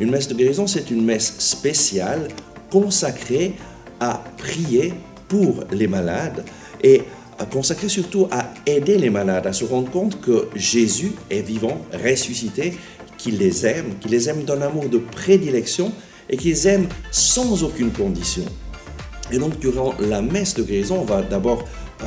Une messe de guérison, c'est une messe spéciale consacrée à prier pour les malades et consacrée surtout à aider les malades à se rendre compte que Jésus est vivant, ressuscité, qu'il les aime d'un amour de prédilection et qu'il les aime sans aucune condition. Et donc, durant la messe de guérison, on va d'abord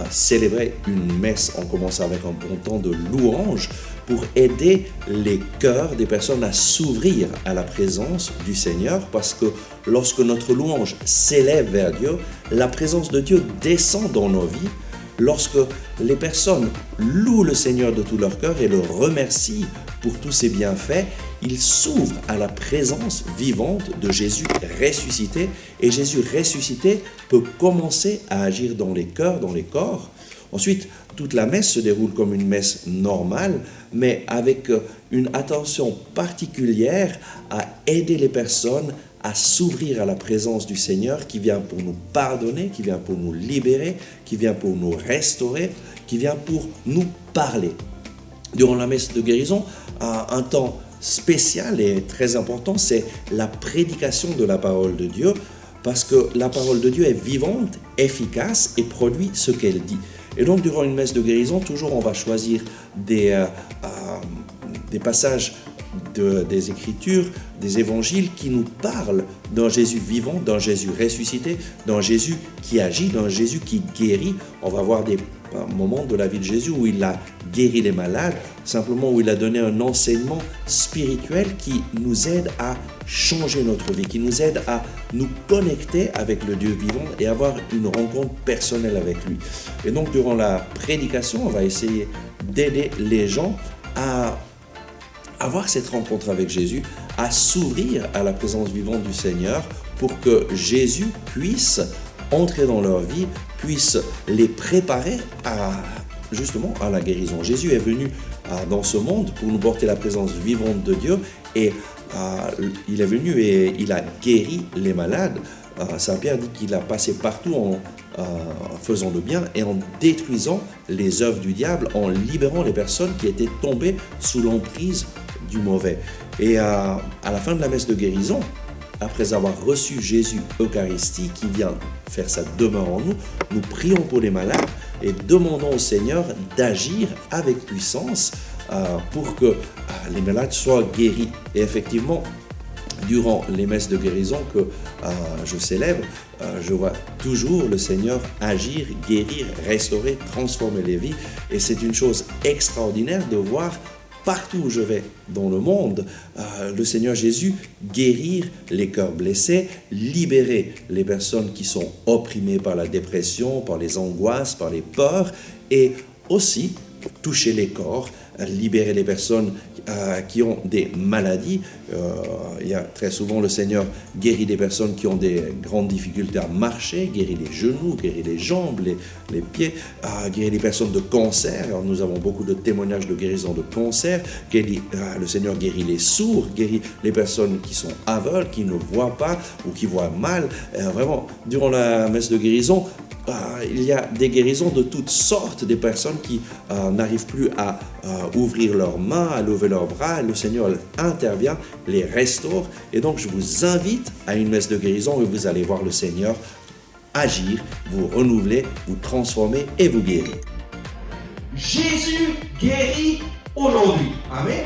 célébrer une messe. On commence avec un bon temps de louange pour aider les cœurs des personnes à s'ouvrir à la présence du Seigneur, parce que lorsque notre louange s'élève vers Dieu, la présence de Dieu descend dans nos vies. Lorsque les personnes louent le Seigneur de tout leur cœur et le remercient pour tous ses bienfaits, ils s'ouvrent à la présence vivante de Jésus ressuscité. Et Jésus ressuscité peut commencer à agir dans les cœurs, dans les corps. Ensuite, toute la messe se déroule comme une messe normale, mais avec une attention particulière à aider les personnes à s'ouvrir à la présence du Seigneur qui vient pour nous pardonner, qui vient pour nous libérer, qui vient pour nous restaurer, qui vient pour nous parler. Durant la messe de guérison, un temps spécial et très important, c'est la prédication de la parole de Dieu, parce que la parole de Dieu est vivante, efficace et produit ce qu'elle dit. Et donc, durant une messe de guérison, toujours on va choisir des passages des Écritures, des Évangiles qui nous parlent d'un Jésus vivant, d'un Jésus ressuscité, d'un Jésus qui agit, d'un Jésus qui guérit. On va voir des moments de la vie de Jésus où il a guéri les malades, simplement où il a donné un enseignement spirituel qui nous aide à changer notre vie, qui nous aide à nous connecter avec le Dieu vivant et avoir une rencontre personnelle avec lui. Et donc, durant la prédication, on va essayer d'aider les gens à avoir cette rencontre avec Jésus, à s'ouvrir à la présence vivante du Seigneur pour que Jésus puisse entrer dans leur vie, puisse les préparer justement à la guérison. Jésus est venu dans ce monde pour nous porter la présence vivante de Dieu et il est venu et il a guéri les malades. Saint Pierre dit qu'il a passé partout en faisant le bien et en détruisant les œuvres du diable, en libérant les personnes qui étaient tombées sous l'emprise du mauvais. Et à la fin de la messe de guérison, après avoir reçu Jésus Eucharistie qui vient faire sa demeure en nous, nous prions pour les malades et demandons au Seigneur d'agir avec puissance pour que les malades soient guéris. Et effectivement, durant les messes de guérison que je célèbre, je vois toujours le Seigneur agir, guérir, restaurer, transformer les vies. Et c'est une chose extraordinaire de voir partout où je vais dans le monde, le Seigneur Jésus guérir les cœurs blessés, libérer les personnes qui sont opprimées par la dépression, par les angoisses, par les peurs, et aussi toucher les corps, libérer les personnes qui ont des maladies. Il y a très souvent le Seigneur guérit des personnes qui ont des grandes difficultés à marcher, guérit les genoux, guérit les jambes, les pieds, guérit les personnes de cancer. Alors, nous avons beaucoup de témoignages de guérison de cancer. Le Seigneur guérit les sourds, guérit les personnes qui sont aveugles, qui ne voient pas ou qui voient mal. Vraiment, durant la messe de guérison, il y a des guérisons de toutes sortes, des personnes qui n'arrivent plus à ouvrir leurs mains, à lever leurs bras. Le Seigneur intervient, les restaure. Et donc, je vous invite à une messe de guérison où vous allez voir le Seigneur agir, vous renouveler, vous transformer et vous guérir. Jésus guérit aujourd'hui. Amen.